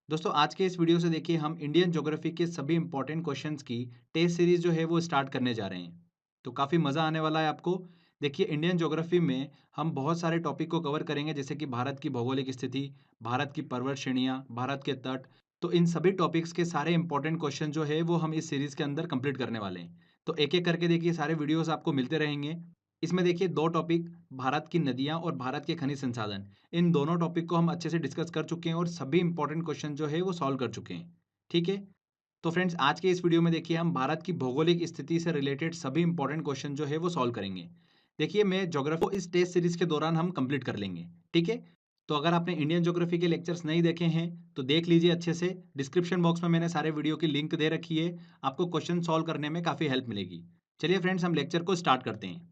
दोस्तों आज के इस वीडियो से देखिए हम इंडियन ज्योग्राफी के सभी इंपॉर्टेंट क्वेश्चंस की टेस्ट सीरीज जो है वो स्टार्ट करने जा रहे हैं। तो काफ़ी मज़ा आने वाला है आपको। देखिए इंडियन ज्योग्राफी में हम बहुत सारे टॉपिक को कवर करेंगे, जैसे कि भारत की भौगोलिक स्थिति, भारत की पर्वत श्रेणियाँ, भारत के तट। तो इन सभी टॉपिक्स के सारे इंपॉर्टेंट क्वेश्चन जो है वो हम इस सीरीज के अंदर कंप्लीट करने वाले हैं। तो एक एक करके देखिए सारे वीडियोस आपको मिलते रहेंगे। इसमें देखिए दो टॉपिक, भारत की नदियाँ और भारत के खनिज संसाधन, इन दोनों टॉपिक को हम अच्छे से डिस्कस कर चुके हैं और सभी इंपॉर्टेंट क्वेश्चन जो है वो सॉल्व कर चुके हैं। ठीक है। तो फ्रेंड्स आज के इस वीडियो में देखिए हम भारत की भौगोलिक स्थिति से रिलेटेड सभी इंपॉर्टेंट क्वेश्चन जो है वो सॉल्व करेंगे। देखिए मैं ज्योग्राफी को इस टेस्ट सीरीज के दौरान हम कंप्लीट कर लेंगे। ठीक है। तो अगर आपने इंडियन ज्योग्राफी के लेक्चर्स नहीं देखे हैं तो देख लीजिए अच्छे से। डिस्क्रिप्शन बॉक्स में मैंने सारे वीडियो की लिंक दे रखी है। आपको क्वेश्चन सॉल्व करने में काफ़ी हेल्प मिलेगी। चलिए फ्रेंड्स हम लेक्चर को स्टार्ट करते हैं।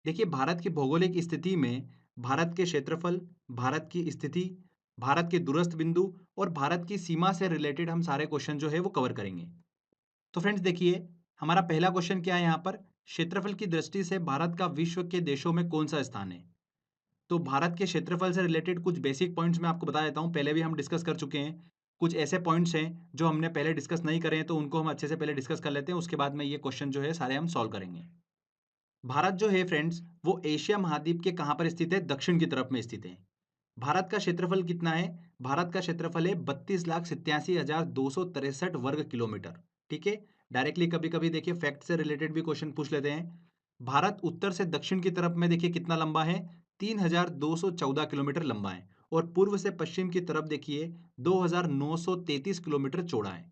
देखिए भारत की भौगोलिक स्थिति में भारत के क्षेत्रफल, भारत की स्थिति, भारत के दूरस्थ बिंदु और भारत की सीमा से रिलेटेड हम सारे क्वेश्चन जो है वो कवर करेंगे। तो फ्रेंड्स देखिए हमारा पहला क्वेश्चन क्या है यहाँ पर। क्षेत्रफल की दृष्टि से भारत का विश्व के देशों में कौन सा स्थान है। तो भारत के क्षेत्रफल से रिलेटेड कुछ बेसिक पॉइंट्स मैं आपको बता देता हूँ, पहले भी हम डिस्कस कर चुके हैं। कुछ ऐसे पॉइंट्स हैं जो हमने पहले डिस्कस नहीं करे हैं, तो उनको हम अच्छे से पहले डिस्कस कर लेते हैं, उसके बाद में ये क्वेश्चन जो है सारे हम सॉल्व करेंगे। भारत जो है फ्रेंड्स वो एशिया महाद्वीप के कहाँ पर स्थित है, दक्षिण की तरफ में स्थित है। भारत का क्षेत्रफल कितना है। भारत का क्षेत्रफल है 32,87,263 वर्ग किलोमीटर। ठीक है। डायरेक्टली कभी कभी देखिए फैक्ट से रिलेटेड भी क्वेश्चन पूछ लेते हैं। भारत उत्तर से दक्षिण की तरफ में देखिए कितना लंबा है, 3,214 किलोमीटर लंबा है। और पूर्व से पश्चिम की तरफ देखिए 2,933 किलोमीटर चौड़ा है।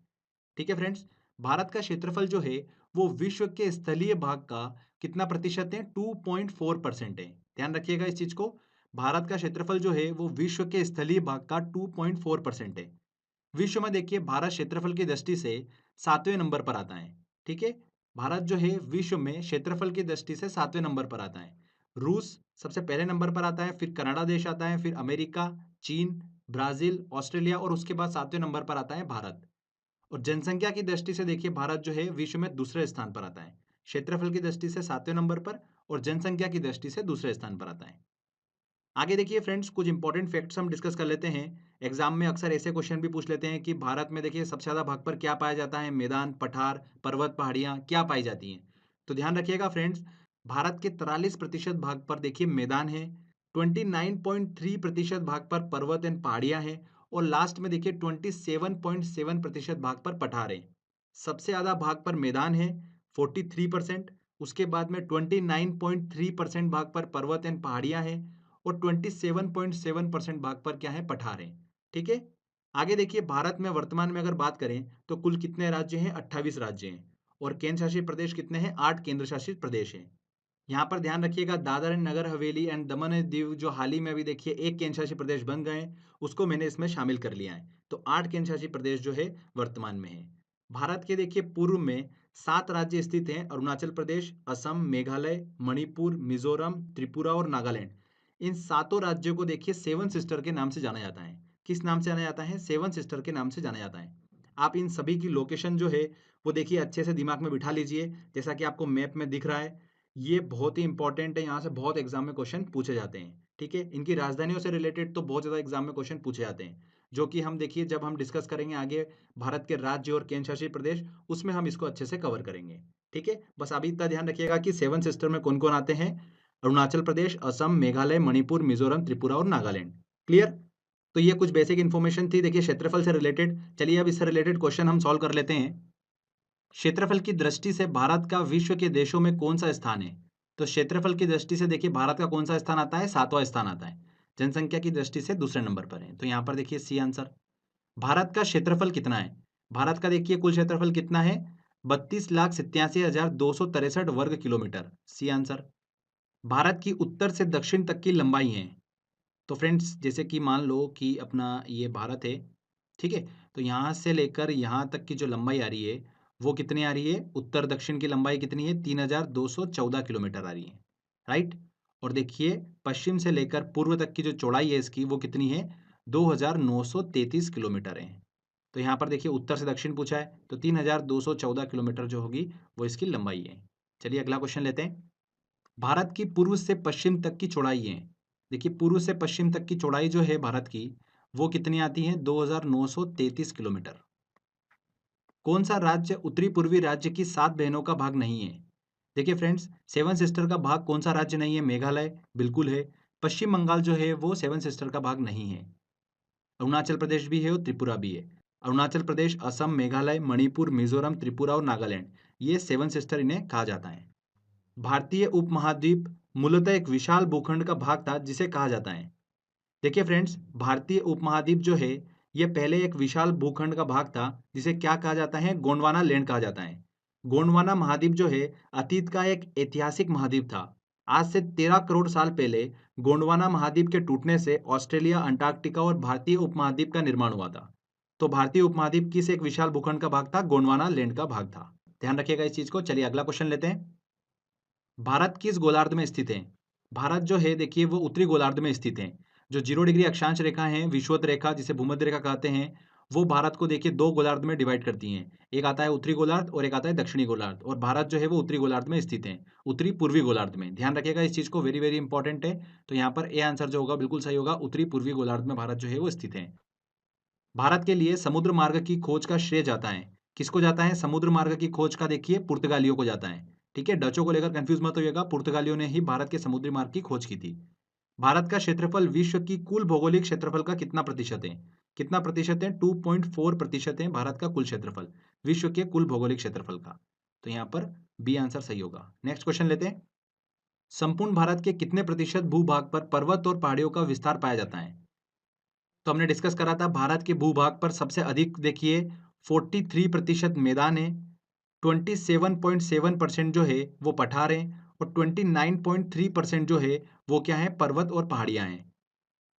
ठीक है फ्रेंड्स। भारत का क्षेत्रफल जो है वो विश्व के स्थलीय भाग का कितना प्रतिशत है, 2.4% है। ध्यान रखिएगा इस चीज को। भारत का क्षेत्रफल जो है वो विश्व के स्थलीय भाग का 2.4% है। विश्व में देखिए भारत क्षेत्रफल की दृष्टि से 7वें नंबर पर आता है। ठीक है। भारत जो है विश्व में क्षेत्रफल की दृष्टि से 7वें नंबर पर आता है। रूस सबसे पहले नंबर पर आता है, फिर कनाडा देश आता है, फिर अमेरिका, चीन, ब्राजील, ऑस्ट्रेलिया और उसके बाद 7वें नंबर पर आता है भारत। और जनसंख्या की दृष्टि से देखिए भारत जो है विश्व में दूसरे स्थान पर आता है। क्षेत्रफल की दृष्टि से 7वें नंबर पर और जनसंख्या की दृष्टि से दूसरे स्थान पर आता है। आगे देखिए फ्रेंड्स कुछ इंपॉर्टेंट फैक्ट्स हम डिस्कस कर लेते हैं। एग्जाम में अक्सर ऐसे क्वेश्चन भी पूछ लेते हैं कि भारत में देखिए सबसे ज्यादा भाग पर क्या पाया जाता है, मैदान, पठार, पर्वत, पहाड़ियां क्या पाई जाती हैं। तो ध्यान रखिएगा फ्रेंड्स, भारत के 43% भाग पर देखिए मैदान है, 29.3% भाग पर पर्वत एंड पहाड़ियां हैं और लास्ट में देखिए 27.7% भाग पर पठार है। सबसे ज्यादा भाग पर मैदान है 43%, उसके बाद में 29.3% भाग पर पर्वत एंड पहाड़ियां हैं और 27.7% भाग पर क्या है, पठार है। ठीक है। आगे देखिए भारत में वर्तमान में अगर बात करें तो कुल कितने राज्य हैं, 28 राज्य हैं। और केंद्र शासित प्रदेश कितने हैं, 8 केंद्र शासित प्रदेश हैं। यहाँ पर ध्यान रखिएगा Dadar and Nagar Haveli and Daman and Diu जो हाल ही में अभी देखिए एक केंद्र शासित प्रदेश बन गए हैं, उसको मैंने इसमें शामिल कर लिया है। तो 8 केंद्र शासित प्रदेश जो है वर्तमान में है। भारत के देखिए पूर्व में 7 राज्य स्थित हैं, अरुणाचल प्रदेश, असम, मेघालय, मणिपुर, मिजोरम, त्रिपुरा और नागालैंड। इन सातों राज्यों को देखिए सेवन सिस्टर के नाम से जाना जाता है। किस नाम से जाना जाता है, सेवन सिस्टर के नाम से जाना जाता है। आप इन सभी की लोकेशन जो है वो देखिए अच्छे से दिमाग में बिठा लीजिए, जैसा कि आपको मैप में दिख रहा है। ये बहुत ही इंपॉर्टेंट है, यहाँ से बहुत एग्जाम में क्वेश्चन पूछे जाते हैं। ठीक है। इनकी राजधानियों से रिलेटेड तो बहुत ज़्यादा एग्जाम में क्वेश्चन पूछे जाते हैं, जो कि हम देखिए जब हम डिस्कस करेंगे आगे भारत के राज्य और केंद्र शासित प्रदेश, उसमें हम इसको अच्छे से कवर करेंगे। ठीक है। बस अभी इतना ध्यान रखिएगा कि सेवन सिस्टर में कौन कौन आते हैं, अरुणाचल प्रदेश, असम, मेघालय, मणिपुर, मिजोरम, त्रिपुरा और नागालैंड। क्लियर। तो ये कुछ बेसिक इन्फॉर्मेशन थी देखिए क्षेत्रफल से रिलेटेड। चलिए अब इससे रिलेटेड क्वेश्चन हम सॉल्व कर लेते हैं। क्षेत्रफल की दृष्टि से भारत का विश्व के देशों में कौन सा स्थान है। तो क्षेत्रफल की दृष्टि से देखिए भारत का कौन सा स्थान आता है, 7वां स्थान आता है। जनसंख्या की दृष्टि से दूसरे नंबर पर है, तो यहाँ पर देखिए सी आंसर। भारत का क्षेत्रफल कितना है। भारत का देखिए कुल क्षेत्रफल कितना है, 32,87,263 वर्ग किलोमीटर, सी आंसर। भारत की उत्तर से दक्षिण तक की लंबाई है। तो फ्रेंड्स जैसे कि मान लो कि अपना ये भारत है। ठीक है। तो यहाँ से लेकर यहाँ तक की जो लंबाई आ रही है वो कितनी आ रही है, उत्तर दक्षिण की लंबाई कितनी है, 3,214 किलोमीटर आ रही है। राइट। और देखिए पश्चिम से लेकर पूर्व तक की जो चौड़ाई है इसकी वो कितनी है, 2,933 किलोमीटर है। तो यहाँ पर देखिए उत्तर से दक्षिण पूछा है, तो 3,214 किलोमीटर जो होगी वो इसकी लंबाई है। चलिए अगला क्वेश्चन लेते हैं। भारत की पूर्व से पश्चिम तक की चौड़ाई है। देखिए पूर्व से पश्चिम तक की चौड़ाई जो है भारत की वो कितनी आती हैं? 2933 किलोमीटर। कौन सा राज्य उत्तरी पूर्वी राज्य की 7 बहनों का भाग नहीं है? देखिए फ्रेंड्स, सेवन सिस्टर का भाग कौन सा राज्य नहीं है? मेघालय बिल्कुल है। पश्चिम बंगाल जो है वो सेवन सिस्टर का भाग नहीं है। अरुणाचल प्रदेश भी है और त्रिपुरा भी है। अरुणाचल प्रदेश, असम, मेघालय, मणिपुर, मिजोरम, त्रिपुरा और नागालैंड, ये सेवन सिस्टर इन्हें कहा जाता है। भारतीय उपमहाद्वीप मूलतः एक विशाल भूखंड का भाग था जिसे कहा जाता है। देखिए फ्रेंड्स, भारतीय उपमहाद्वीप जो है ये पहले एक विशाल भूखंड का भाग था जिसे क्या कहा जाता है? गोंडवाना लैंड कहा जाता है। गोंडवाना महाद्वीप जो है अतीत का एक ऐतिहासिक महाद्वीप था। आज से 13 करोड़ साल पहले गोंडवाना महाद्वीप के टूटने से ऑस्ट्रेलिया, अंटार्कटिका और भारतीय उपमहाद्वीप का निर्माण हुआ था। तो भारतीय उपमहाद्वीप किस एक विशाल भूखंड का भाग था? गोंडवाना लैंड का भाग था। ध्यान रखिएगा इस चीज को। चलिए अगला क्वेश्चन लेते हैं। भारत किस गोलार्ध में स्थित है? भारत जो है देखिए वो उत्तरी गोलार्ध में स्थित है। जो 0 डिग्री अक्षांश रेखा है, विषुवत रेखा जिसे भूमध्य रेखा कहते हैं, वो भारत को देखिए 2 गोलार्ध में डिवाइड करती हैं। एक आता है उत्तरी गोलार्ध और एक आता है दक्षिणी गोलार्ध, और भारत जो है वो उत्तरी गोलार्ध में स्थित है, उत्तरी पूर्वी गोलार्ध में। ध्यान रखिएगा इस चीज को, वेरी वेरी इंपॉर्टेंट है। तो यहाँ पर ए आंसर जो होगा बिल्कुल सही होगा, उत्तरी पूर्वी गोलार्ध में भारत जो है वो स्थित है। भारत के लिए समुद्र मार्ग की खोज का श्रेय जाता है, किसको जाता है? समुद्र मार्ग की खोज का देखिए पुर्तगालियों को जाता है। ठीक है, डचों को लेकर कंफ्यूज मत होइएगा, पुर्तगालियों ने ही भारत के समुद्री मार्ग की खोज की थी। भारत का क्षेत्रफल विश्व की कुल भौगोलिक क्षेत्रफल का कितना प्रतिशत है? कितना प्रतिशत है? 2.4% है भारत का कुल क्षेत्रफल, विश्व के कुल भौगोलिक क्षेत्रफल का। तो यहाँ पर बी आंसर सही होगा। नेक्स्ट क्वेश्चन लेते हैं। संपूर्ण भारत के कितने प्रतिशत भूभाग पर पर्वत और पहाड़ियों का विस्तार पाया जाता है? तो हमने डिस्कस करा था भारत के भूभाग पर सबसे अधिक देखिए 43% मैदान है, 27.7% जो है वो पठार है, और 29.3% जो है वो क्या है? पर्वत और पहाड़ियां हैं।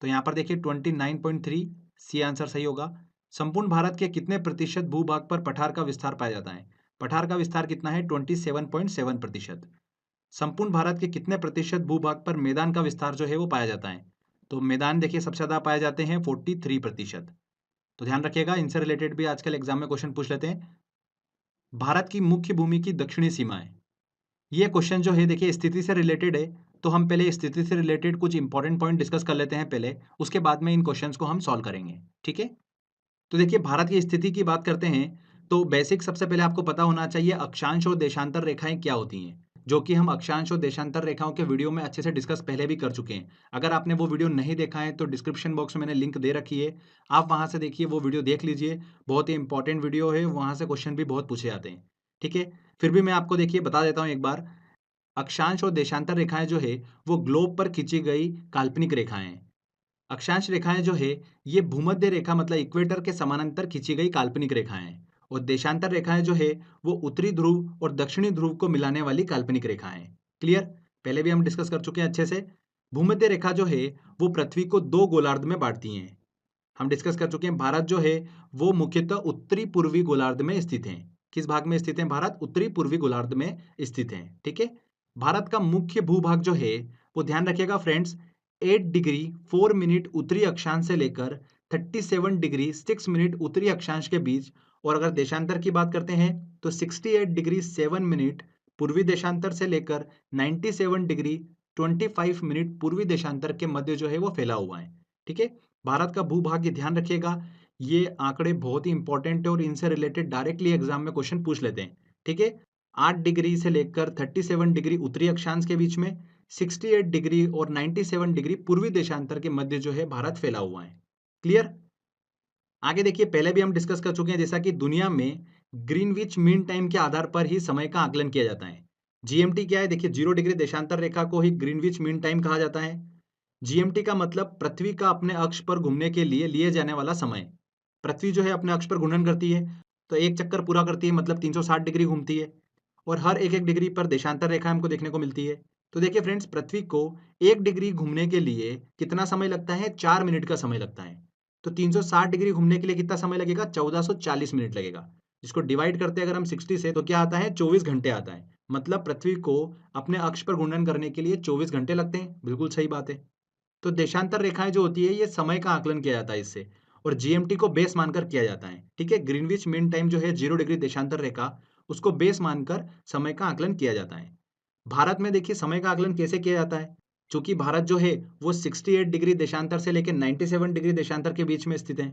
तो यहाँ पर देखिए 29.3, सी आंसर सही होगा। संपूर्ण भारत के कितने प्रतिशत भूभाग पर पठार का विस्तार पाया जाता है? पठार का विस्तार कितना है? 27.7%। संपूर्ण भारत के कितने प्रतिशत भूभाग पर मैदान का विस्तार जो है वो पाया जाता है? तो मैदान देखिए सबसे ज्यादा पाए जाते हैं 43%। तो ध्यान रखिएगा, इनसे रिलेटेड भी आजकल एग्जाम में क्वेश्चन पूछ लेते हैं। भारत की मुख्य भूमि की दक्षिणी सीमाएं, ये क्वेश्चन जो है देखिए स्थिति से रिलेटेड है। तो हम पहले स्थिति से रिलेटेड कुछ इंपॉर्टेंट पॉइंट डिस्कस कर लेते हैं पहले, उसके बाद में इन क्वेश्चंस को हम सॉल्व करेंगे। ठीक है, तो देखिए भारत की स्थिति की बात करते हैं तो बेसिक सबसे पहले आपको पता होना चाहिए अक्षांश और देशांतर रेखाएं क्या होती हैं, जो कि हम अक्षांश और देशांतर रेखाओं के वीडियो में अच्छे से डिस्कस पहले भी कर चुके हैं। अगर आपने वो वीडियो नहीं देखा है तो डिस्क्रिप्शन बॉक्स में मैंने लिंक दे रखी है, आप वहां से देखिए, वो वीडियो देख लीजिए। बहुत ही इंपॉर्टेंट वीडियो है, वहां से क्वेश्चन भी बहुत पूछे जाते हैं। ठीक है, फिर भी मैं आपको देखिए बता देता हूँ एक बार। अक्षांश और देशांतर रेखाएं जो है वो ग्लोब पर खींची गई काल्पनिक रेखाएं हैं। अक्षांश रेखाएं जो है ये भूमध्य रेखा मतलब इक्वेटर के समानांतर खींची गई काल्पनिक रेखाएं हैं, और देशांतर रेखाएं जो है वो उत्तरी ध्रुव और दक्षिणी ध्रुव को मिलाने वाली काल्पनिक रेखाएं हैं। क्लियर? पहले भी हम डिस्कस कर चुके हैं अच्छे से। भूमध्य रेखा जो है वो पृथ्वी को 2 गोलार्ध में बांटती हैं। हम डिस्कस कर चुके हैं भारत जो है वो मुख्यतः उत्तरी पूर्वी गोलार्ध में स्थित है। किस भाग में स्थित है भारत? उत्तरी पूर्वी गोलार्ध में स्थित है। ठीक है, भारत का मुख्य भूभाग जो है वो ध्यान रखिएगा फ्रेंड्स, 8 डिग्री 4 मिनट उत्तरी अक्षांश से लेकर 37 डिग्री 6 मिनट उत्तरी अक्षांश के बीच, और अगर देशांतर की बात करते हैं तो 68 डिग्री 7 मिनट पूर्वी देशांतर से लेकर 97 डिग्री 25 मिनट पूर्वी देशांतर के मध्य जो है वो फैला हुआ है। ठीक है, भारत का भूभाग्य ध्यान रखिएगा, ये आंकड़े बहुत ही इंपॉर्टेंट है और इनसे रिलेटेड डायरेक्टली एग्जाम में क्वेश्चन पूछ लेते हैं। ठीक है, 8 डिग्री से लेकर 37 डिग्री उत्तरी अक्षांश के बीच में, 68 डिग्री और 97 डिग्री पूर्वी देशांतर के मध्य जो है भारत फैला हुआ है। क्लियर? आगे देखिए, पहले भी हम डिस्कस कर चुके हैं जैसा कि दुनिया में ग्रीनविच मीन टाइम के आधार पर ही समय का आकलन किया जाता है। जीएमटी क्या है? देखिए 0 डिग्री देशांतर रेखा को ही ग्रीनविच मीन टाइम कहा जाता है। जीएमटी का मतलब पृथ्वी का अपने अक्ष पर घूमने के लिए जाने वाला समय। पृथ्वी जो है अपने अक्ष पर घूर्णन करती है, तो एक चक्कर पूरा करती है मतलब 360 डिग्री घूमती है, और हर एक एक डिग्री पर देशांतर रेखा हमको देखने को मिलती है। तो देखिए फ्रेंड्स, पृथ्वी को 1 डिग्री घूमने के लिए कितना समय लगता है? 4 मिनट का समय लगता है। तो 360 डिग्री घूमने के लिए कितना समय लगेगा? 1440 मिनट लगेगा। जिसको डिवाइड करते हैं अगर हम 60 से तो क्या आता है? 24 घंटे आता है। मतलब पृथ्वी को अपने अक्ष पर घूर्णन करने के लिए 24 घंटे लगते हैं। बिल्कुल सही बात है। तो देशांतर रेखाएं जो होती है ये समय का आकलन किया जाता है इससे, और जीएमटी को बेस मानकर किया जाता है। ठीक है, ग्रीनविच मीन टाइम जो है 0 डिग्री देशांतर रेखा, उसको बेस मानकर समय का आकलन किया जाता है। भारत में देखिए समय का आकलन कैसे किया जाता है? चूंकि भारत जो है वो 68 डिग्री देशांतर से लेकर 97 डिग्री देशांतर के बीच में स्थित है।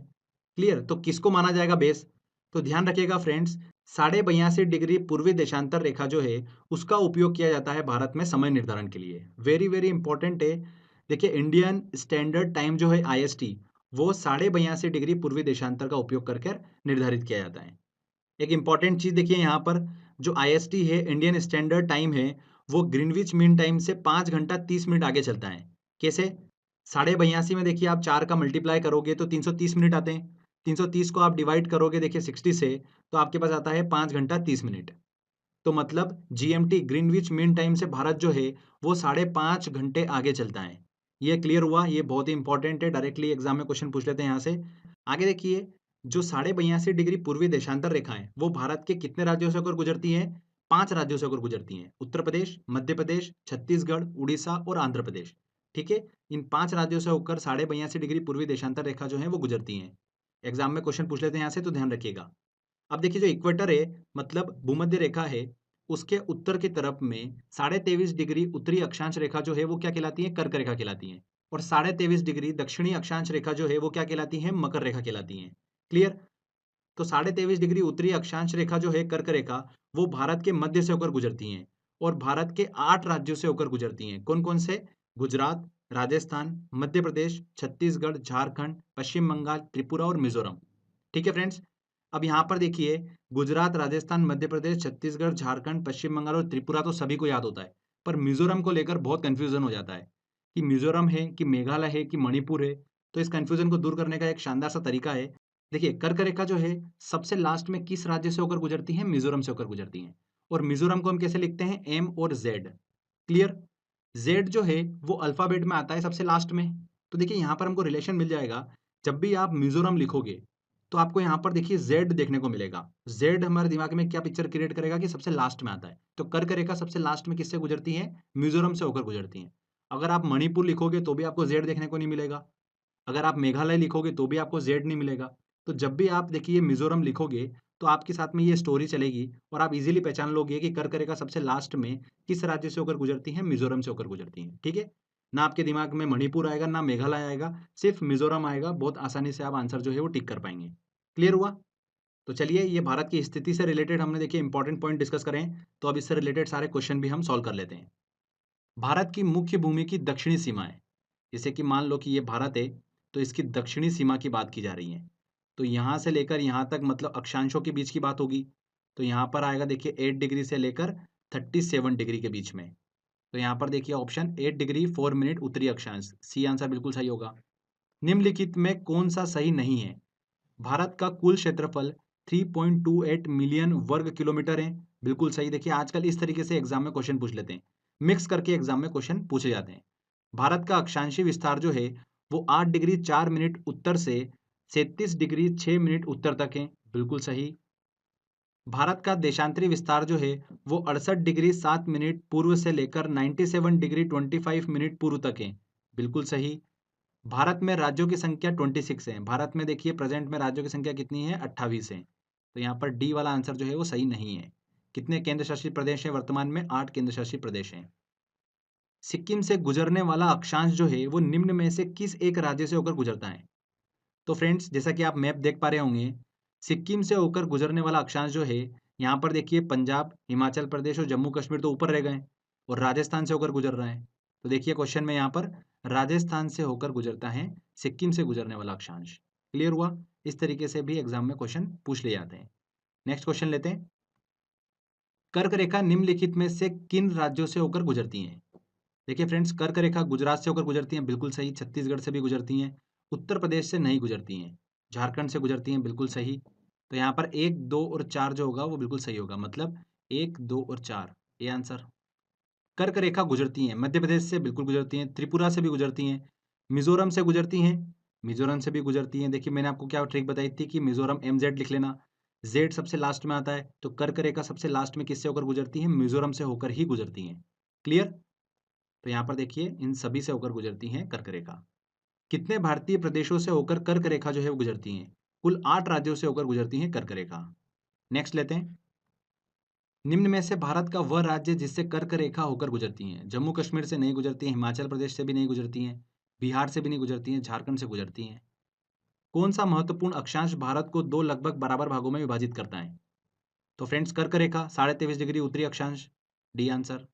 क्लियर? तो किसको माना जाएगा बेस? तो ध्यान रखिएगा फ्रेंड्स, 82.5 डिग्री पूर्वी देशांतर रेखा जो है उसका उपयोग किया जाता है भारत में समय निर्धारण के लिए। वेरी वेरी इंपॉर्टेंट है। देखिए, इंडियन स्टैंडर्ड टाइम जो है IST, वो 82.5 डिग्री पूर्वी देशांतर का उपयोग करके निर्धारित किया जाता है। एक इंपॉर्टेंट चीज देखिए, यहाँ पर जो IST है, इंडियन स्टैंडर्ड टाइम है, वो ग्रीनविच मीन टाइम से 5 घंटा 30 मिनट आगे चलता है। कैसे? 82.5 में देखिए आप 4 का मल्टीप्लाई करोगे तो 330 मिनट आते हैं। 330 को आप डिवाइड करोगे देखिए 60 से, तो आपके पास आता है 5 घंटा 30 मिनट। तो मतलब GMT ग्रीनविच मीन टाइम से भारत जो है वो 5.5 घंटे आगे चलता है। ये क्लियर हुआ? ये बहुत ही इंपॉर्टेंट है, डायरेक्टली एग्जाम में क्वेश्चन पूछ लेते हैं यहाँ से। आगे देखिए, जो 82.5 डिग्री पूर्वी देशांतर रेखा है वो भारत के कितने राज्यों से होकर गुजरती है? 5 राज्यों से होकर गुजरती है। उत्तर प्रदेश, मध्य प्रदेश, छत्तीसगढ़, उड़ीसा और आंध्र प्रदेश। ठीक है, इन 5 राज्यों से होकर 82.5 डिग्री पूर्वी देशांतर रेखा जो है वो गुजरती है। एग्जाम में क्वेश्चन पूछ लेते हैं यहाँ से, तो ध्यान रखिएगा। अब देखिए, जो इक्वेटर है, मतलब भूमध्य रेखा है, उसके उत्तर की तरफ में 23.5 डिग्री उत्तरी अक्षांश रेखा जो है वो क्या कहलाती है? कर्क रेखा कहलाती है। और 23.5 डिग्री दक्षिणी अक्षांश रेखा जो है वो क्या कहलाती है? मकर रेखा कहलाती है। क्लियर? तो 23.5 डिग्री उत्तरी अक्षांश रेखा जो है कर्क रेखा, वो भारत के मध्य से होकर गुजरती हैं और भारत के 8 राज्यों से होकर गुजरती हैं। कौन कौन से? गुजरात, राजस्थान, मध्य प्रदेश, छत्तीसगढ़, झारखंड, पश्चिम बंगाल, त्रिपुरा और मिजोरम। ठीक है फ्रेंड्स, अब यहाँ पर देखिए, गुजरात, राजस्थान, मध्य प्रदेश, छत्तीसगढ़, झारखंड, पश्चिम बंगाल और त्रिपुरा तो सभी को याद होता है, पर मिजोरम को लेकर बहुत कंफ्यूजन हो जाता है कि मिजोरम है कि मेघालय है कि मणिपुर है। तो इस कंफ्यूजन को दूर करने का एक शानदार सा तरीका है। देखिए, कर्क रेखा जो है सबसे लास्ट में किस राज्य से होकर गुजरती है? मिजोरम से होकर गुजरती है। और मिजोरम को हम कैसे लिखते हैं? M और Z। क्लियर? Z जो है वो अल्फाबेट में आता है सबसे लास्ट में। तो देखिए, यहाँ पर हमको रिलेशन मिल जाएगा। जब भी आप मिजोरम लिखोगे तो आपको यहाँ पर देखिए Z देखने को मिलेगा। Z हमारे दिमाग में क्या पिक्चर क्रिएट करेगा कि सबसे लास्ट में आता है। तो कर्क रेखा सबसे लास्ट में किससे गुजरती है? मिजोरम से होकर गुजरती है। अगर आप मणिपुर लिखोगे तो भी आपको Z देखने को नहीं मिलेगा। अगर आप मेघालय लिखोगे तो भी आपको Z नहीं मिलेगा। तो जब भी आप देखिए मिजोरम लिखोगे तो आपके साथ में ये स्टोरी चलेगी और आप इजीली पहचान लोगे कि कर्क रेखा सबसे लास्ट में किस राज्य से होकर गुजरती है? मिजोरम से होकर गुजरती है। ठीक है, ना आपके दिमाग में मणिपुर आएगा, ना मेघालय आएगा, सिर्फ मिजोरम आएगा। बहुत आसानी से आप आंसर जो है वो टिक कर पाएंगे। क्लियर हुआ? तो चलिए, ये भारत की स्थिति से रिलेटेड हमने देखिए इंपॉर्टेंट पॉइंट डिस्कस करें, तो अब इससे रिलेटेड सारे क्वेश्चन भी हम सॉल्व कर लेते हैं। भारत की मुख्य भूमि की दक्षिणी सीमा है। जैसे कि मान लो कि ये भारत है, तो इसकी दक्षिणी सीमा की बात की जा रही है। तो यहाँ से लेकर यहाँ तक मतलब अक्षांशों के बीच की बात होगी। तो यहाँ पर आएगा देखिए 8 डिग्री से लेकर 37 डिग्री के बीच में। तो यहाँ पर देखिए ऑप्शन 8 डिग्री 4 मिनट उत्तरी अक्षांश, सी आंसर बिल्कुल सही होगा। निम्नलिखित में कौन सा सही नहीं है? भारत का कुल क्षेत्रफल 3.28 मिलियन वर्ग किलोमीटर है। बिल्कुल सही। देखिए, आजकल इस तरीके से एग्जाम में क्वेश्चन पूछ लेते हैं, मिक्स करके एग्जाम में क्वेश्चन पूछे जाते हैं। भारत का अक्षांशीय विस्तार जो है वो 8 डिग्री 4 मिनट उत्तर से 37 डिग्री 6 मिनट उत्तर तक है। बिल्कुल सही। भारत का देशांतरी विस्तार जो है वो 68 डिग्री 7 मिनट पूर्व से लेकर 97 डिग्री 25 मिनट पूर्व तक है। बिल्कुल सही। भारत में राज्यों की संख्या 26 है। भारत में देखिए प्रेजेंट में राज्यों की संख्या कितनी है? 28 है। तो यहाँ पर डी वाला आंसर जो है वो सही नहीं है। कितने केंद्र शासित प्रदेश हैं वर्तमान में? 8 केंद्र शासित प्रदेश हैं। सिक्किम से गुजरने वाला अक्षांश जो है वो निम्न में से किस एक राज्य से होकर गुजरता है? तो फ्रेंड्स, जैसा कि आप मैप देख पा रहे होंगे, सिक्किम से होकर गुजरने वाला अक्षांश जो है, यहाँ पर देखिए पंजाब, हिमाचल प्रदेश और जम्मू कश्मीर तो ऊपर रह गए और राजस्थान से होकर गुजर रहा है। तो देखिए क्वेश्चन में यहाँ पर राजस्थान से होकर गुजरता है सिक्किम से गुजरने वाला अक्षांश। क्लियर हुआ? इस तरीके से भी एग्जाम में क्वेश्चन पूछ लिए जाते हैं। नेक्स्ट क्वेश्चन लेते हैं। कर्क रेखा निम्नलिखित में से किन राज्यों से होकर गुजरती है? देखिए फ्रेंड्स, कर्क रेखा गुजरात से होकर गुजरती हैं, बिल्कुल सही। छत्तीसगढ़ से भी गुजरती हैं। उत्तर प्रदेश से नहीं गुजरती हैं। झारखंड से गुजरती हैं, बिल्कुल सही। तो यहाँ पर 1, 2 और 4 जो होगा वो बिल्कुल सही होगा, मतलब 1, 2 और 4 ये आंसर। कर्क रेखा गुजरती हैं मध्य प्रदेश से, बिल्कुल गुजरती हैं। त्रिपुरा से भी गुजरती हैं। मिजोरम से गुजरती हैं। मिजोरम से भी गुजरती हैं। देखिए, मैंने आपको क्या ट्रिक बताई थी कि मिजोरम MZ लिख लेना। जेड सबसे लास्ट में आता है, तो कर्क रेखा सबसे लास्ट में किससे होकर गुजरती है? मिजोरम से होकर ही गुजरती हैं। क्लियर? तो यहाँ पर देखिए इन सभी से होकर गुजरती हैं कर्क रेखा। कितने भारतीय प्रदेशों से होकर कर्क रेखा जो है वो गुजरती हैं? कुल 8 राज्यों से होकर गुजरती हैं कर्क रेखा। नेक्स्ट लेते हैं। निम्न में से भारत का वह राज्य जिससे कर्क रेखा होकर गुजरती हैं। जम्मू कश्मीर से नहीं गुजरती हैं, हिमाचल प्रदेश से भी नहीं गुजरती हैं, बिहार से भी नहीं गुजरती हैं, झारखंड से गुजरती हैं। कौन सा महत्वपूर्ण अक्षांश भारत को दो लगभग बराबर भागों में विभाजित करता है? तो फ्रेंड्स, कर्क रेखा 23.5 डिग्री उत्तरी अक्षांश, डी आंसर।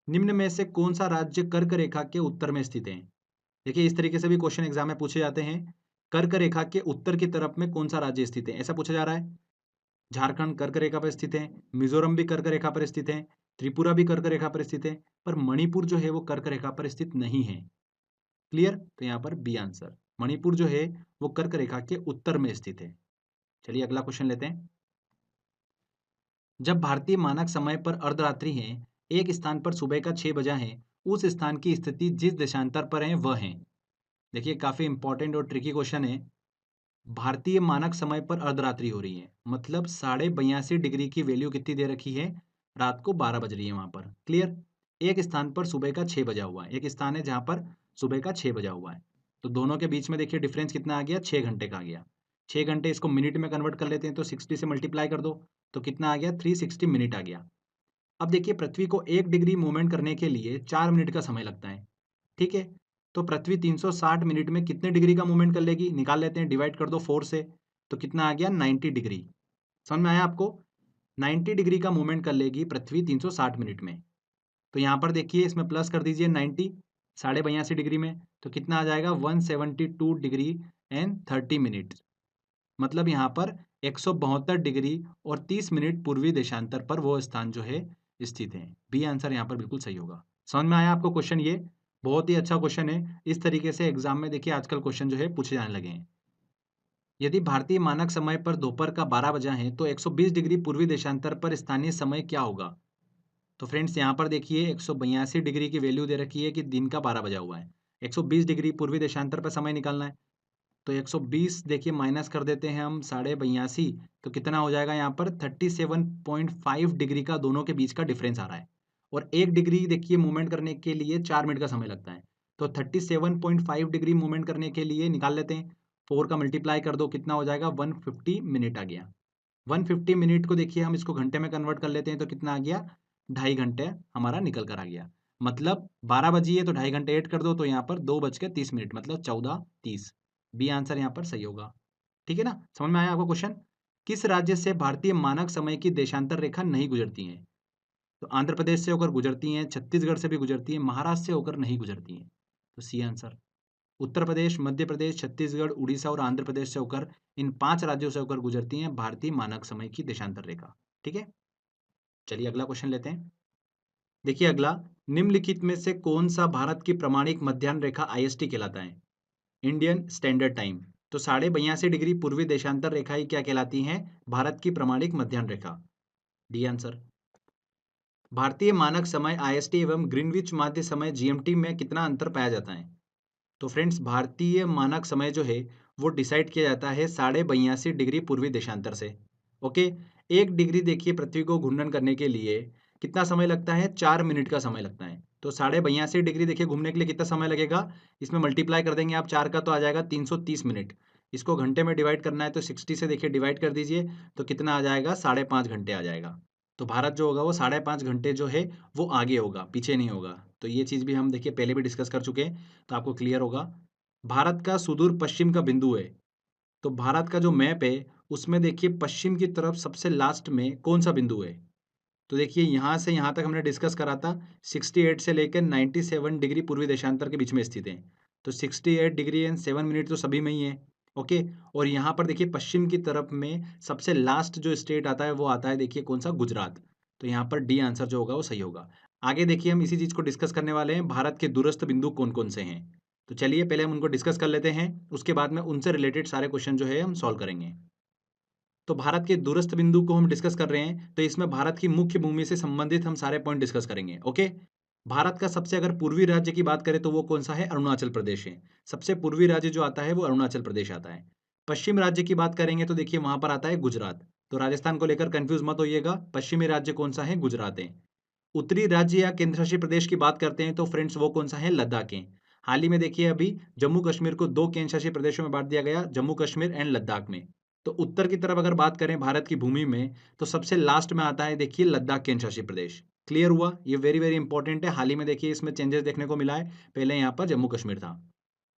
निम्न में से कौन सा राज्य कर्क रेखा के उत्तर में स्थित है? देखिए, इस तरीके से भी क्वेश्चन एग्जाम में पूछे जाते हैं। कर्क रेखा के उत्तर की तरफ में कौन सा राज्य स्थित है, ऐसा पूछा जा रहा है। झारखंड कर्क रेखा पर स्थित है, मिजोरम भी कर्क रेखा पर स्थित है, त्रिपुरा भी कर्क रेखा पर स्थित है, पर मणिपुर जो है वो कर्क रेखा पर स्थित नहीं है। क्लियर? तो यहाँ पर बी आंसर, मणिपुर जो है वो कर्क रेखा के उत्तर में स्थित है। चलिए अगला क्वेश्चन लेते हैं। जब भारतीय मानक समय पर अर्धरात्रि है, एक स्थान पर सुबह का 6 बजा है, उस स्थान की स्थिति जिस देशांतर पर है वह है। देखिए, काफी इंपॉर्टेंट और ट्रिकी क्वेश्चन है। भारतीय मानक समय पर अर्धरात्रि हो रही है, मतलब 82.5 डिग्री की वैल्यू कितनी दे रखी है? रात को 12 बज रही है वहां पर। क्लियर? एक स्थान पर सुबह का 6 बजा हुआ है, एक स्थान है जहां पर सुबह का 6 बजा हुआ है। तो दोनों के बीच में देखिए डिफरेंस कितना आ गया? 6 घंटे का आ गया। 6 घंटे इसको मिनट में कन्वर्ट कर लेते हैं, तो 60 से मल्टीप्लाई कर दो, तो कितना आ गया? 360 मिनट आ गया। अब देखिए, पृथ्वी को 1 डिग्री मूवमेंट करने के लिए 4 मिनट का समय लगता है। ठीक है? तो पृथ्वी 360 मिनट में कितने डिग्री का मूवमेंट कर लेगी? निकाल लेते हैं, डिवाइड कर दो 4 से, तो कितना आ गया? 90 डिग्री। समझ में आया आपको? 90 डिग्री का मूवमेंट कर लेगी पृथ्वी 360 मिनट में। तो यहाँ पर देखिए, इसमें प्लस कर दीजिए 90 82.5 डिग्री में, तो कितना आ जाएगा? 172 डिग्री एंड 30 मिनट। मतलब यहाँ पर 172 डिग्री और 30 मिनट पूर्वी देशांतर पर वो स्थान जो है स्थित है। बी आंसर यहाँ पर बिल्कुल सही होगा। समझ में आया आपको क्वेश्चन? ये बहुत ही अच्छा क्वेश्चन है। इस तरीके से एग्जाम में देखिए आजकल क्वेश्चन जो है पूछे जाने लगे हैं। यदि भारतीय मानक समय पर दोपहर का 12 बजा है, तो 120 डिग्री पूर्वी देशांतर पर स्थानीय समय क्या होगा? तो फ्रेंड्स, यहाँ पर देखिए 182 डिग्री की वैल्यू दे रखी है कि दिन का 12 बजा हुआ है। 120 डिग्री पूर्वी देशांतर पर समय निकालना है। तो 120 देखिए माइनस कर देते हैं हम 82.5, तो कितना हो जाएगा? यहाँ पर 37.5 डिग्री का दोनों के बीच का डिफरेंस आ रहा है। और 1 डिग्री देखिए मूवमेंट करने के लिए 4 मिनट का समय लगता है। तो 37.5 डिग्री मूवमेंट करने के लिए निकाल लेते हैं, 4 का मल्टीप्लाई कर दो, कितना हो जाएगा? 150 मिनट आ गया। 150 मिनट को देखिए हम इसको घंटे में कन्वर्ट कर लेते हैं, तो कितना आ गया? 2.5 घंटे हमारा निकल कर आ गया। मतलब 12 बजी है तो 2.5 घंटे ऐड कर दो, तो यहाँ पर 2:30 मतलब 14:30। बी आंसर यहाँ पर सही होगा। ठीक है ना? समझ में आया आपको क्वेश्चन? किस राज्य से भारतीय मानक समय की देशांतर रेखा नहीं गुजरती है? तो आंध्र प्रदेश से होकर गुजरती हैं, छत्तीसगढ़ से भी गुजरती हैं, महाराष्ट्र से होकर नहीं गुजरती हैं। तो सी आंसर। उत्तर प्रदेश, मध्य प्रदेश, छत्तीसगढ़, उड़ीसा और आंध्र प्रदेश से होकर, इन 5 राज्यों से होकर गुजरती हैं भारतीय मानक समय की देशांतर रेखा। ठीक है? चलिए अगला क्वेश्चन लेते हैं। देखिए अगला, निम्नलिखित में से कौन सा भारत की प्रमाणिक मध्याह्न रेखा आईएसटी कहलाता है? Indian standard time. तो 82.5 डिग्री पूर्वी देशांतर रेखा ही क्या कहलाती है? भारत की प्रमाणिक मध्याह्न रेखा। D answer. भारतीय मानक समय आईएसटी एवं ग्रीनविच माध्य समय जीएमटी में कितना अंतर पाया जाता है? तो फ्रेंड्स, भारतीय मानक समय जो है वो डिसाइड किया जाता है 82.5 डिग्री पूर्वी देशांतर से। ओके? 1 डिग्री देखिए पृथ्वी को घूर्णन करने के लिए कितना समय लगता है? 4 मिनट का समय लगता है। तो 82.5 डिग्री देखिए घूमने के लिए कितना समय लगेगा? इसमें मल्टीप्लाई कर देंगे आप 4 का, तो आ जाएगा 330 मिनट। इसको घंटे में डिवाइड करना है, तो 60 से देखिए डिवाइड कर दीजिए, तो कितना आ जाएगा? 5.5 घंटे आ जाएगा। तो भारत जो होगा वो 5.5 घंटे जो है वो आगे होगा, पीछे नहीं होगा। तो ये चीज़ भी हम देखिए पहले भी डिस्कस कर चुके हैं, तो आपको क्लियर होगा। भारत का सुदूर पश्चिम का बिंदु है, तो भारत का जो मैप है उसमें देखिए पश्चिम की तरफ सबसे लास्ट में कौन सा बिंदु है? तो देखिए यहाँ से यहाँ तक हमने डिस्कस करा था, 68 से लेकर 97 डिग्री पूर्वी देशांतर के बीच में स्थित है। तो 68 डिग्री एंड 7 मिनट तो सभी में ही है। ओके? और यहाँ पर देखिए पश्चिम की तरफ में सबसे लास्ट जो स्टेट आता है वो आता है देखिए कौन सा? गुजरात। तो यहाँ पर डी आंसर जो होगा वो सही होगा। आगे देखिए हम इसी चीज़ को डिस्कस करने वाले हैं, भारत के दूरस्थ बिंदु कौन-कौन से हैं। तो चलिए पहले हम उनको डिस्कस कर लेते हैं, उसके बाद में उनसे रिलेटेड सारे क्वेश्चन जो है हम सॉल्व करेंगे। तो भारत के दूरस्थ बिंदु को हम डिस्कस कर रहे हैं, तो इसमें भारत की मुख्य भूमि से संबंधित हम सारे पॉइंट डिस्कस करेंगे। ओके? भारत का सबसे अगर पूर्वी राज्य की बात करें तो वो कौन सा है? अरुणाचल प्रदेश है। सबसे पूर्वी राज्य जो आता है वो अरुणाचल प्रदेश आता है। पश्चिम राज्य की बात करेंगे तो देखिए वहां पर आता है गुजरात। तो राजस्थान को लेकर कंफ्यूज मत होइएगा, पश्चिमी राज्य कौन सा है? गुजरात है। उत्तरी राज्य या केंद्र शासित प्रदेश की बात करते हैं तो फ्रेंड्स वो कौन सा है? लद्दाख है। हाल ही में देखिए अभी जम्मू कश्मीर को 2 केंद्र शासित प्रदेशों में बांट दिया गया, जम्मू कश्मीर एंड लद्दाख में। तो उत्तर की तरफ अगर बात करें भारत की भूमि में, तो सबसे लास्ट में आता है देखिए लद्दाख केंद्र शासित प्रदेश। क्लियर हुआ? ये वेरी वेरी इंपॉर्टेंट है। हाल ही में देखिए इसमें चेंजेस देखने को मिला है। पहले यहाँ पर जम्मू कश्मीर था।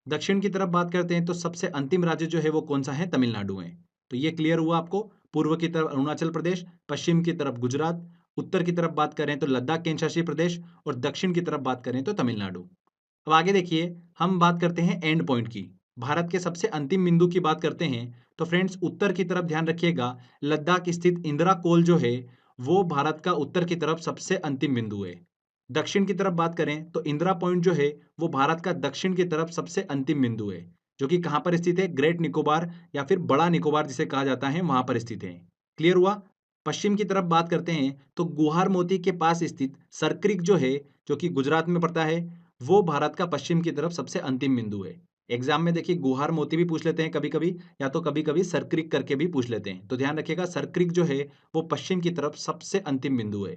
दक्षिण की तरफ बात करते हैं तो सबसे अंतिम राज्य जो है वो कौन सा है? तमिलनाडु है। तो ये क्लियर हुआ आपको। पूर्व की तरफ अरुणाचल प्रदेश, पश्चिम की तरफ गुजरात, उत्तर की तरफ बात करें तो लद्दाख केंद्र शासित प्रदेश और दक्षिण की तरफ बात करें तो तमिलनाडु। अब आगे देखिए, हम बात करते हैं एंड पॉइंट की। भारत के सबसे अंतिम बिंदु की बात करते हैं तो फ्रेंड्स उत्तर की तरफ ध्यान रखिएगा, लद्दाख स्थित इंदिरा कोल जो है वो भारत का उत्तर की तरफ सबसे अंतिम बिंदु है। दक्षिण की तरफ बात करें तो इंदिरा पॉइंट जो है वो भारत का दक्षिण की तरफ सबसे अंतिम बिंदु है, जो कि कहाँ पर स्थित है? ग्रेट निकोबार या फिर बड़ा निकोबार जिसे कहा जाता है, वहां पर स्थित है। क्लियर हुआ? पश्चिम की तरफ बात करते हैं तो गुहार मोती के पास स्थित सरक्रिक जो है, जो कि गुजरात में पड़ता है, वो भारत का पश्चिम की तरफ सबसे अंतिम बिंदु है। एग्जाम में देखिए गुहार मोती भी पूछ लेते हैं कभी-कभी, या तो कभी-कभी सरक्रिक करके भी पूछ लेते हैं। तो ध्यान रखिएगा सरक्रिक जो है वो पश्चिम की तरफ सबसे अंतिम बिंदु है।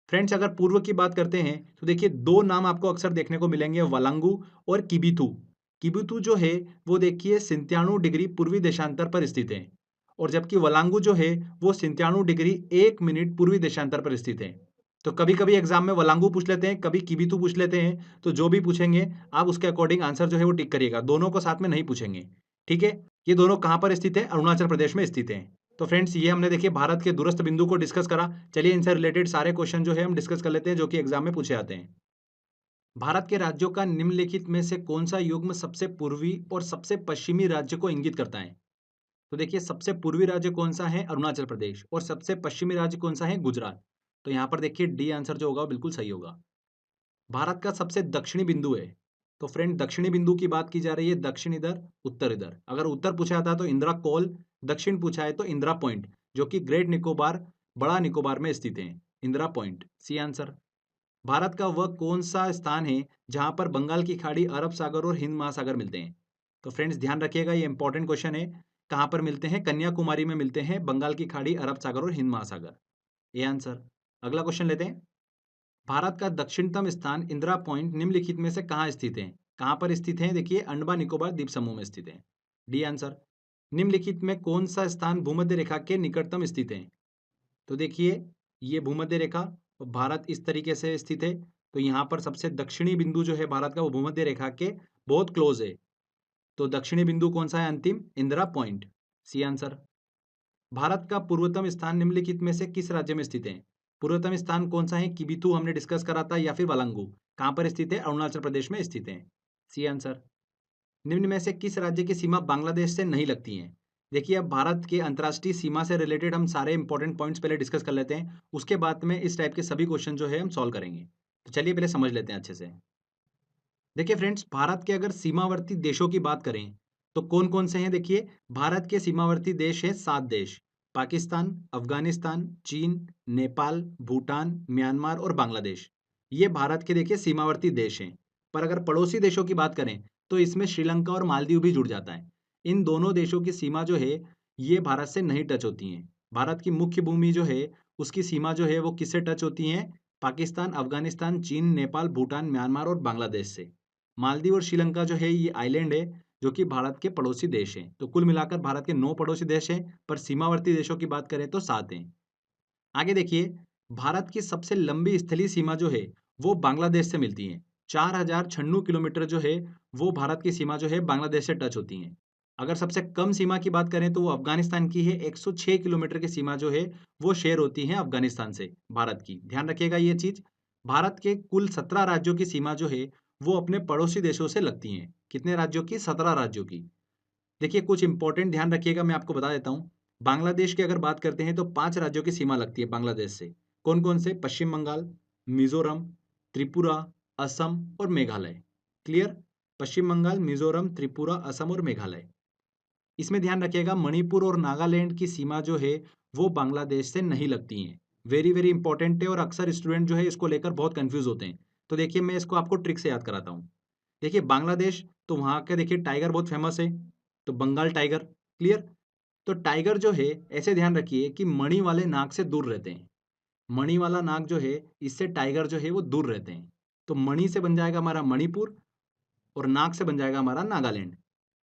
फ्रेंड्स अगर पूर्व की बात करते हैं तो देखिए दो नाम आपको अक्सर देखने को मिलेंगे, वलांगू और किबिथु। किबिथु जो है वो देखिए 97 डिग्री पूर्वी देशांतर पर स्थित है, और जबकि वलांगू जो है वो 97 डिग्री 1 मिनट पूर्वी देशांतर पर स्थित है। तो कभी-कभी एग्जाम में वलांगू पूछ लेते हैं, कभी किबिथु पूछ लेते हैं, तो जो भी पूछेंगे आप उसके अकॉर्डिंग आंसर जो है वो टिक करिएगा। दोनों को साथ में नहीं पूछेंगे। ठीक है? ये दोनों कहाँ पर स्थित है? अरुणाचल प्रदेश में स्थित है। तो फ्रेंड्स ये हमने देखिए भारत के दूरस्थ बिंदु को डिस्कस करा। चलिए इनसे रिलेटेड सारे क्वेश्चन जो है हम डिस्कस कर लेते हैं, जो कि एग्जाम में पूछे जाते हैं। भारत के राज्यों का निम्नलिखित में से कौन सा युग्म सबसे पूर्वी और सबसे पश्चिमी राज्य को इंगित करता है? तो देखिए सबसे पूर्वी राज्य कौन सा है? अरुणाचल प्रदेश। और सबसे पश्चिमी राज्य कौन सा है? गुजरात। तो यहाँ पर देखिए डी आंसर जो होगा वो बिल्कुल सही होगा। भारत का सबसे दक्षिणी बिंदु है, तो फ्रेंड दक्षिणी बिंदु की बात की जा रही है, दक्षिण इधर उत्तर इधर। अगर उत्तर पूछा जाता है तो इंदिरा कोल, दक्षिण पूछा है तो इंदिरा पॉइंट, जो कि ग्रेट निकोबार बड़ा निकोबार में स्थित है। Indira point C answer. Bharat का वह कौन सा स्थान है जहां पर बंगाल की खाड़ी, अरब सागर और हिंद महासागर मिलते हैं? तो फ्रेंड्स ध्यान रखिएगा ये इंपॉर्टेंट क्वेश्चन है। कहां पर मिलते हैं? कन्याकुमारी में मिलते हैं बंगाल की खाड़ी, अरब सागर और हिंद महासागर। ये आंसर। अगला क्वेश्चन लेते हैं। भारत का दक्षिणतम स्थान इंदिरा पॉइंट निम्नलिखित में से कहाँ स्थित है? कहाँ पर स्थित है? देखिए अंडमान निकोबार द्वीप समूह में स्थित है। D answer. निम्नलिखित में कौन सा स्थान भूमध्य रेखा के निकटतम स्थित है? तो देखिए ये भूमध्य रेखा और भारत इस तरीके से स्थित है, तो यहाँ पर सबसे दक्षिणी बिंदु जो है भारत का वो भूमध्य रेखा के बहुत क्लोज है। तो दक्षिणी बिंदु कौन सा है? अंतिम Indira point C answer. Bharat का पूर्वतम स्थान निम्नलिखित में से किस राज्य में स्थित है? पूर्वतम स्थान कौन सा है? किबिथु हमने डिस्कस करा था, या फिर वलांगू? कहाँ पर स्थित है? अरुणाचल प्रदेश में स्थित है। C answer. निम्न में से किस राज्य की सीमा बांग्लादेश से नहीं लगती है? देखिए अब भारत के अंतर्राष्ट्रीय सीमा से रिलेटेड हम सारे इंपॉर्टेंट पॉइंट्स पहले डिस्कस कर लेते हैं, उसके बाद में इस टाइप के सभी क्वेश्चन जो है हम सॉल्व करेंगे। तो चलिए पहले समझ लेते हैं अच्छे से। देखिए फ्रेंड्स भारत के अगर सीमावर्ती देशों की बात करें तो कौन कौन से हैं? देखिए भारत के सीमावर्ती देश हैं 7 देश। पाकिस्तान, अफगानिस्तान, चीन, नेपाल, भूटान, म्यांमार और बांग्लादेश। ये भारत के देखिए सीमावर्ती देश हैं। पर अगर पड़ोसी देशों की बात करें तो इसमें श्रीलंका और मालदीव भी जुड़ जाता है। इन दोनों देशों की सीमा जो है ये भारत से नहीं टच होती हैं। भारत की मुख्य भूमि जो है उसकी सीमा जो है वो किससे टच होती है? पाकिस्तान, अफगानिस्तान, चीन, नेपाल, भूटान, म्यांमार और बांग्लादेश से। मालदीव और श्रीलंका जो है ये आइलैंड है, जो कि भारत के पड़ोसी देश हैं। तो कुल मिलाकर भारत के 9 पड़ोसी देश हैं, पर सीमावर्ती देशों की बात करें तो 7 हैं। आगे देखिए, भारत की सबसे लंबी स्थलीय सीमा जो है, वो बांग्लादेश से मिलती है। 4096 किलोमीटर जो है, वो भारत की सीमा जो है बांग्लादेश से टच होती है। अगर सबसे कम सीमा की बात करें तो वो अफगानिस्तान की है। 106 किलोमीटर की सीमा जो है, वो शेयर होती है अफगानिस्तान से भारत की। ध्यान रखिएगा ये चीज़। भारत के कुल 17 राज्यों की सीमा जो है, वो अपने पड़ोसी देशों से लगती हैं। कितने राज्यों की? 17 राज्यों की। देखिए कुछ इंपॉर्टेंट ध्यान रखिएगा, मैं आपको बता देता हूँ। बांग्लादेश की अगर बात करते हैं तो 5 राज्यों की सीमा लगती है बांग्लादेश से। कौन-कौन से? पश्चिम बंगाल, मिज़ोरम, त्रिपुरा, असम और मेघालय। क्लियर? पश्चिम बंगाल, मिज़ोरम, त्रिपुरा, असम और मेघालय। इसमें ध्यान रखिएगा मणिपुर और नागालैंड की सीमा जो है वो बांग्लादेश से नहीं लगती हैं। वेरी वेरी इंपॉर्टेंट है और अक्सर स्टूडेंट जो है इसको लेकर बहुत कंफ्यूज होते हैं। तो देखिए मैं इसको आपको ट्रिक से याद कराता हूँ। देखिए बांग्लादेश, तो वहाँ के देखिए टाइगर बहुत फेमस है, तो बंगाल टाइगर। क्लियर? तो टाइगर जो है ऐसे ध्यान रखिए कि मणि वाले नाग से दूर रहते हैं। मणि वाला नाग जो है इससे टाइगर जो है वो दूर रहते हैं। तो मणि से बन जाएगा हमारा मणिपुर और नाग से बन जाएगा हमारा नागालैंड।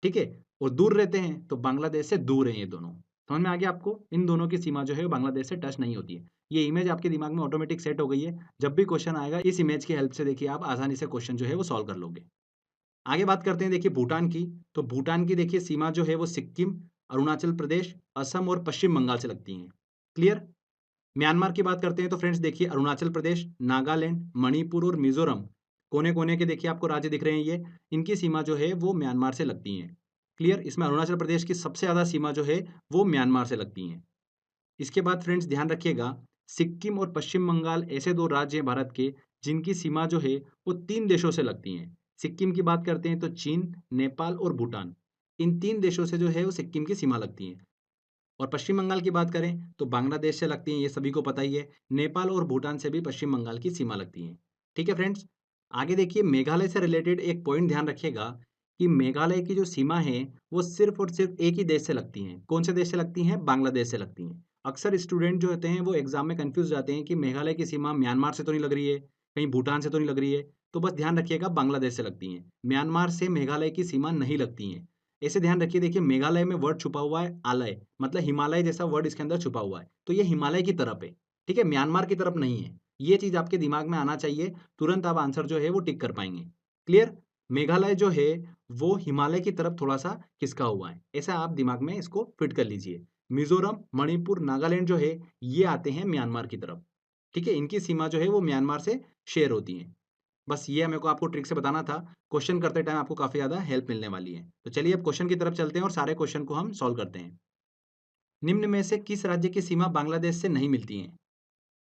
ठीक है? और दूर रहते हैं तो बांग्लादेश से दूर हैं ये दोनों। समझ में आ गया आपको? इन दोनों की सीमा जो है वो बांग्लादेश से टच नहीं होती है। ये इमेज आपके दिमाग में ऑटोमेटिक सेट हो गई है। जब भी क्वेश्चन आएगा इस इमेज की हेल्प से देखिए आप आसानी से क्वेश्चन जो है वो सॉल्व कर लोगे। आगे बात करते हैं देखिए भूटान की। तो भूटान की देखिए सीमा जो है वो सिक्किम, अरुणाचल प्रदेश, असम और पश्चिम बंगाल से लगती हैं। क्लियर? म्यांमार की बात करते हैं तो फ्रेंड्स देखिए अरुणाचल प्रदेश, नागालैंड, मणिपुर और मिजोरम कोने-कोने के देखिए आपको राज्य दिख रहे हैं ये, इनकी सीमा जो है वो म्यांमार से लगती हैं। क्लियर? इसमें अरुणाचल प्रदेश की सबसे ज़्यादा सीमा जो है वो म्यांमार से लगती हैं। इसके बाद फ्रेंड्स ध्यान रखिएगा, सिक्किम और पश्चिम बंगाल ऐसे 2 राज्य हैं भारत के जिनकी सीमा जो है वो 3 देशों से लगती हैं। सिक्किम की बात करते हैं तो चीन, नेपाल और भूटान। इन 3 देशों से जो है वो सिक्किम की सीमा लगती है। और पश्चिम बंगाल की बात करें तो बांग्लादेश से लगती हैं, ये सभी को पता ही है। नेपाल और भूटान से भी पश्चिम बंगाल की सीमा लगती है। ठीक है फ्रेंड्स? आगे देखिए मेघालय से रिलेटेड एक पॉइंट ध्यान रखिएगा कि मेघालय की जो सीमा है, वो सिर्फ़ और सिर्फ़ एक ही देश से लगती हैं। कौन से देश से लगती हैं? बांग्लादेश से लगती हैं। अक्सर स्टूडेंट जो होते हैं वो एग्ज़ाम में कन्फ्यूज़ हो जाते हैं कि मेघालय की सीमा म्यांमार से तो नहीं लग रही है, कहीं भूटान से तो नहीं लग रही है। तो बस ध्यान रखिएगा बांग्लादेश से लगती हैं। म्यांमार से मेघालय की सीमा नहीं लगती हैं। ऐसे ध्यान रखिए देखिए मेघालय में वर्ड छुपा हुआ है आलय, मतलब हिमालय जैसा वर्ड इसके अंदर छुपा हुआ है। तो ये हिमालय की तरफ है, ठीक है? म्यांमार की तरफ नहीं है। ये चीज़ आपके दिमाग में आना चाहिए, तुरंत आप आंसर जो है वो टिक कर पाएँगे। क्लियर? मेघालय जो है वो हिमालय की तरफ थोड़ा-सा खिसका हुआ है। ऐसा आप दिमाग में इसको फिट कर लीजिए। मिज़ोरम, मणिपुर, नागालैंड जो है ये आते हैं म्यांमार की तरफ। ठीक है? इनकी सीमा जो है वो म्यांमार से शेयर होती है। बस ये मेरे को आपको ट्रिक से बताना था। क्वेश्चन करते टाइम आपको काफ़ी ज़्यादा हेल्प मिलने वाली है। तो चलिए अब क्वेश्चन की तरफ चलते हैं और सारे क्वेश्चन को हम सॉल्व करते हैं। निम्न में से किस राज्य की सीमा बांग्लादेश से नहीं मिलती है?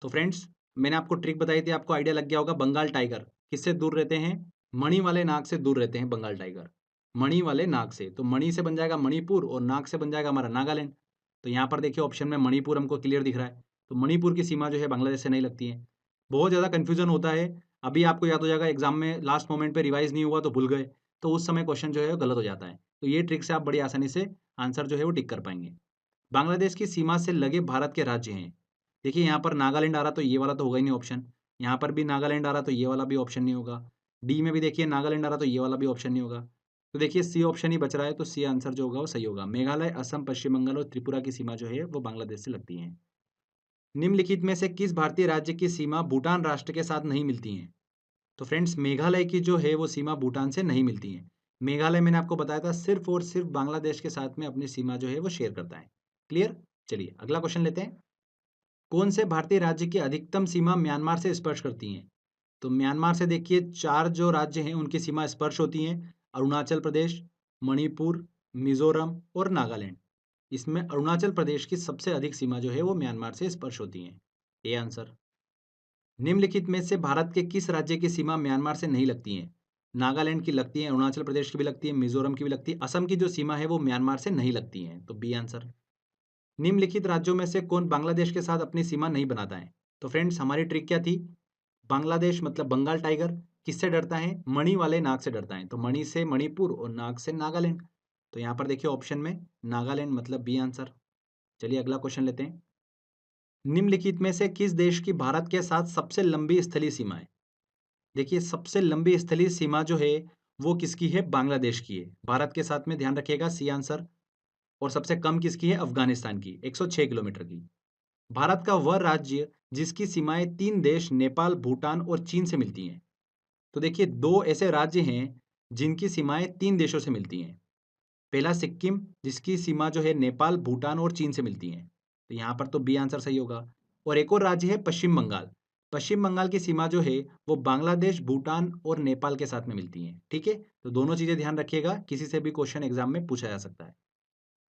तो फ्रेंड्स मैंने आपको ट्रिक बताई थी, आपको आइडिया लग गया होगा। बंगाल टाइगर किससे दूर रहते हैं? मणि वाले नाग से दूर रहते हैं बंगाल टाइगर। मणि वाले नाग से, तो मणि से बन जाएगा मणिपुर और नाग से बन जाएगा हमारा नागालैंड। तो यहाँ पर देखिए ऑप्शन में मणिपुर हमको क्लियर दिख रहा है। तो मणिपुर की सीमा जो है बांग्लादेश से नहीं लगती है। बहुत ज़्यादा कन्फ्यूजन होता है। अभी आपको याद हो जाएगा, एग्जाम में लास्ट मोमेंट पे रिवाइज नहीं हुआ तो भूल गए, तो उस समय क्वेश्चन जो है वो गलत हो जाता है। तो ये ट्रिक से आप बड़ी आसानी से आंसर जो है वो टिक कर पाएंगे। बांग्लादेश की सीमा से लगे भारत के राज्य हैं। देखिए यहाँ पर नागालैंड आ रहा तो ये वाला तो होगा ही नहीं ऑप्शन। यहाँ पर भी नागालैंड आ रहा तो ये वाला भी ऑप्शन नहीं होगा। डी में भी देखिए नागालैंड आ रहा तो ये वाला भी ऑप्शन नहीं होगा। तो देखिए सी ऑप्शन ही बच रहा है, तो सी आंसर जो होगा वो सही होगा। मेघालय, असम, पश्चिम बंगाल और त्रिपुरा की सीमा जो है वो बांग्लादेश से लगती है। निम्नलिखित में से किस भारतीय राज्य की सीमा भूटान राष्ट्र के साथ नहीं मिलती है? तो फ्रेंड्स मेघालय की जो है वो सीमा भूटान से नहीं मिलती है। मेघालय मैंने आपको बताया था सिर्फ और सिर्फ बांग्लादेश के साथ में अपनी सीमा जो है वो शेयर करता है। क्लियर? चलिए अगला क्वेश्चन लेते हैं। कौन से भारतीय राज्य की अधिकतम सीमा म्यांमार से स्पर्श करती हैं? तो म्यांमार से देखिए 4 जो राज्य हैं उनकी सीमा स्पर्श होती हैं। अरुणाचल प्रदेश, मणिपुर, मिज़ोरम और नागालैंड। इसमें अरुणाचल प्रदेश की सबसे अधिक सीमा जो है वो म्यांमार से स्पर्श होती है। A answer. निम्नलिखित में से भारत के किस राज्य की सीमा म्यांमार से नहीं लगती है? नागालैंड की लगती है, अरुणाचल प्रदेश की भी लगती है, मिज़ोरम की भी लगती है, असम की जो सीमा है वो म्यांमार से नहीं लगती है, तो बी आंसर। निम्नलिखित राज्यों में से कौन बांग्लादेश के साथ अपनी सीमा नहीं बनाता है? तो फ्रेंड्स हमारी ट्रिक क्या थी? बांग्लादेश मतलब बंगाल टाइगर किससे डरता है? मणि वाले नाग से डरता है। तो मणि से मणिपुर और नाग से नागालैंड। तो यहाँ पर देखिए ऑप्शन में नागालैंड मतलब बी आंसर। चलिए अगला क्वेश्चन लेते हैं। निम्नलिखित में से किस देश की भारत के साथ सबसे लंबी स्थलीय सीमा है? देखिए सबसे लंबी स्थलीय सीमा जो है वो किसकी है? बांग्लादेश की है। भारत के साथ में ध्यान रखिएगा सी आंसर। और सबसे कम किसकी है? अफगानिस्तान की 106 किलोमीटर की। भारत का वह राज्य जिसकी सीमाएं 3 देश नेपाल, भूटान और चीन से मिलती हैं। तो देखिए 2 ऐसे राज्य हैं जिनकी सीमाएं 3 देशों से मिलती हैं। पहला सिक्किम जिसकी सीमा जो है नेपाल, भूटान और चीन से मिलती हैं। तो यहाँ पर तो बी आंसर सही होगा। और एक और राज्य है पश्चिम बंगाल। पश्चिम बंगाल की सीमा जो है वो बांग्लादेश, भूटान और नेपाल के साथ में मिलती है। ठीक है? तो दोनों चीजें ध्यान रखिएगा, किसी से भी क्वेश्चन एग्जाम में पूछा जा सकता है।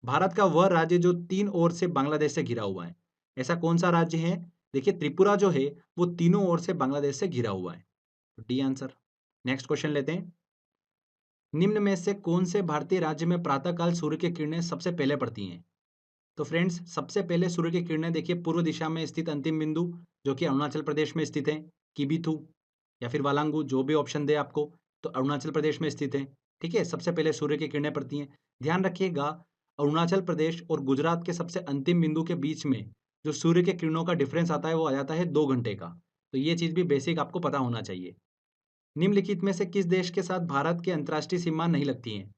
भारत का वह राज्य जो 3 ओर से बांग्लादेश से घिरा हुआ है। ऐसा कौन-सा राज्य है? देखिए त्रिपुरा जो है वो तीनों ओर से बांग्लादेश से घिरा हुआ है। तो डी आंसर। नेक्स्ट क्वेश्चन लेते हैं। निम्न में से कौन से भारतीय राज्य में प्रातःकाल सूर्य की किरणें सबसे पहले पड़ती हैं? तो फ्रेंड्स सबसे पहले सूर्य की किरणें देखिए पूर्व दिशा में स्थित अंतिम बिंदु जो कि अरुणाचल प्रदेश में स्थित है, किबीथू या फिर वालांगू, जो भी ऑप्शन दे आपको, तो अरुणाचल प्रदेश में स्थित है। ठीक है? सबसे पहले सूर्य की किरणें पड़ती हैं। ध्यान रखिएगा अरुणाचल प्रदेश और गुजरात के सबसे अंतिम बिंदु के बीच में जो सूर्य के किरणों का डिफरेंस आता है वो आ जाता है 2 घंटे का। तो ये चीज़ भी बेसिक आपको पता होना चाहिए। निम्नलिखित में से किस देश के साथ भारत की अंतर्राष्ट्रीय सीमा नहीं लगती है?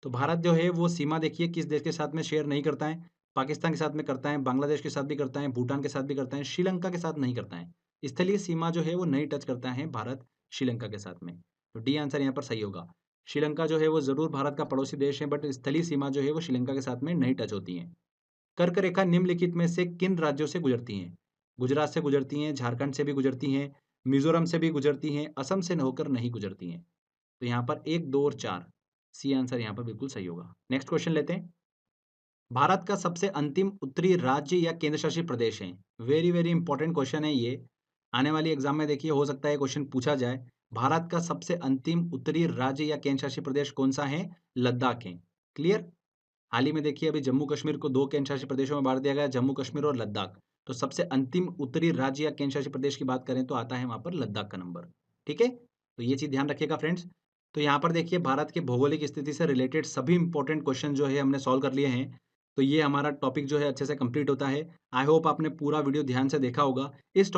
तो भारत जो है वो सीमा देखिए किस देश के साथ में शेयर नहीं करता है? पाकिस्तान के साथ में करता है, बांग्लादेश के साथ भी करता है, भूटान के साथ भी करता है, श्रीलंका के साथ नहीं करता है। स्थलीय सीमा जो है वो नहीं टच करता है भारत श्रीलंका के साथ में। तो डी आंसर यहाँ पर सही होगा। श्रीलंका जो है वो ज़रूर भारत का पड़ोसी देश है, बट स्थलीय सीमा जो है वो श्रीलंका के साथ में नहीं टच होती है। कर्क रेखा निम्नलिखित में से किन राज्यों से गुजरती हैं? गुजरात से गुजरती हैं, झारखंड से भी गुजरती हैं, मिज़ोरम से भी गुजरती हैं, असम से होकर नहीं गुजरती हैं। तो यहाँ पर 1, 2 और 4 सी आंसर यहाँ पर बिल्कुल सही होगा। नेक्स्ट क्वेश्चन लेते हैं। भारत का सबसे अंतिम उत्तरी राज्य या केंद्र शासित प्रदेश है? वेरी वेरी इंपॉर्टेंट क्वेश्चन है ये। आने वाली एग्जाम में देखिए हो सकता है क्वेश्चन पूछा जाए। भारत का सबसे अंतिम उत्तरी राज्य या केंद्र शासित प्रदेश कौन सा है? लद्दाख है। क्लियर? हाल ही में देखिए अभी जम्मू कश्मीर को 2 केंद्र शासित प्रदेशों में बाँट दिया गया, जम्मू कश्मीर और लद्दाख। तो सबसे अंतिम उत्तरी राज्य या केंद्र शासित प्रदेश की बात करें तो आता है वहाँ पर लद्दाख का नंबर। ठीक है? तो ये चीज़ ध्यान रखिएगा फ्रेंड्स। तो यहाँ पर देखिए भारत के भौगोलिक स्थिति से रिलेटेड सभी इंपॉर्टेंट क्वेश्चन जो है हमने सॉल्व कर लिए हैं। तो ये हमारा टॉपिक जो है अच्छे से कंप्लीट होता है। आई होप आपने पूरा वीडियो ध्यान से देखा होगा। इस